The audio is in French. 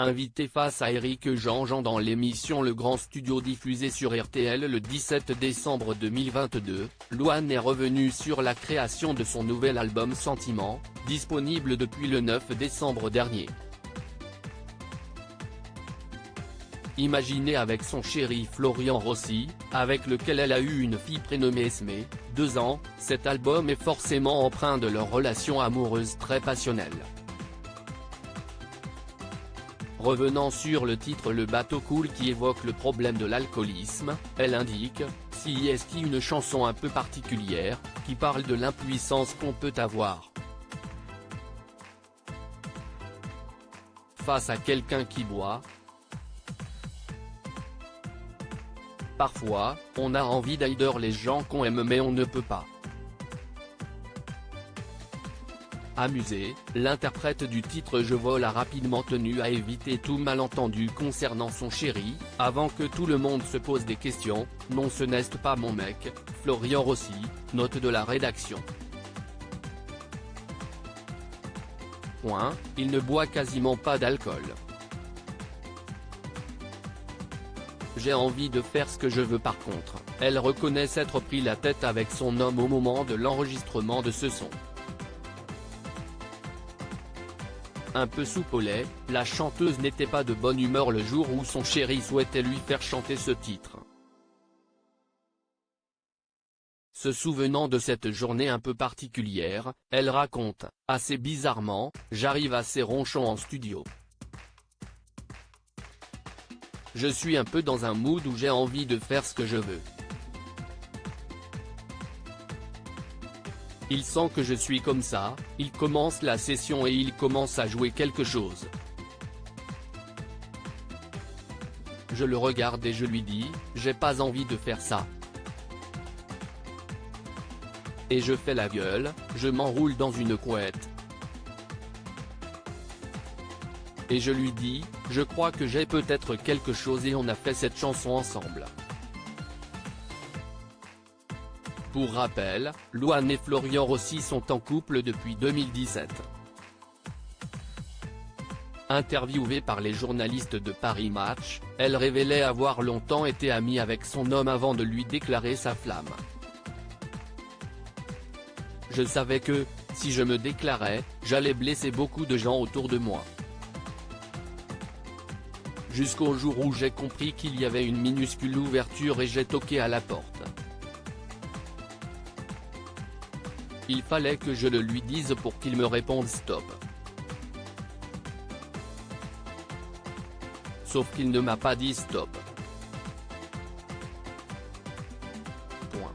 Invité face à Éric Jean-Jean dans l'émission Le Grand Studio diffusée sur RTL le 17 décembre 2022, Louane est revenue sur la création de son nouvel album Sentiment, disponible depuis le 9 décembre dernier. Imaginé avec son chéri Florian Rossi, avec lequel elle a eu une fille prénommée Esmé, 2 ans, cet album est forcément empreint de leur relation amoureuse très passionnelle. Revenant sur le titre Le bateau coule qui évoque le problème de l'alcoolisme, elle indique « Si est une chanson un peu particulière, qui parle de l'impuissance qu'on peut avoir face à quelqu'un qui boit. Parfois, on a envie d'aider les gens qu'on aime mais on ne peut pas. » Amusée, l'interprète du titre Je vole a rapidement tenu à éviter tout malentendu concernant son chéri, avant que tout le monde se pose des questions. « Non, ce n'est pas mon mec, Florian Rossi », note de la rédaction. Il ne boit quasiment pas d'alcool. J'ai envie de faire ce que je veux par contre, elle reconnaît s'être pris la tête avec son homme au moment de l'enregistrement de ce son. Un peu soupe au lait, la chanteuse n'était pas de bonne humeur le jour où son chéri souhaitait lui faire chanter ce titre. Se souvenant de cette journée un peu particulière, elle raconte « Assez bizarrement, j'arrive assez ronchon en studio. Je suis un peu dans un mood où j'ai envie de faire ce que je veux. Il sent que je suis comme ça, il commence la session et il commence à jouer quelque chose. Je le regarde et je lui dis, j'ai pas envie de faire ça. Et je fais la gueule, je m'enroule dans une couette. Et je lui dis, je crois que j'ai peut-être quelque chose et on a fait cette chanson ensemble. » Pour rappel, Louane et Florian Rossi sont en couple depuis 2017. Interviewée par les journalistes de Paris Match, elle révélait avoir longtemps été amie avec son homme avant de lui déclarer sa flamme. « Je savais que, si je me déclarais, j'allais blesser beaucoup de gens autour de moi. Jusqu'au jour où j'ai compris qu'il y avait une minuscule ouverture et j'ai toqué à la porte. Il fallait que je le lui dise pour qu'il me réponde stop. Sauf qu'il ne m'a pas dit stop. Point.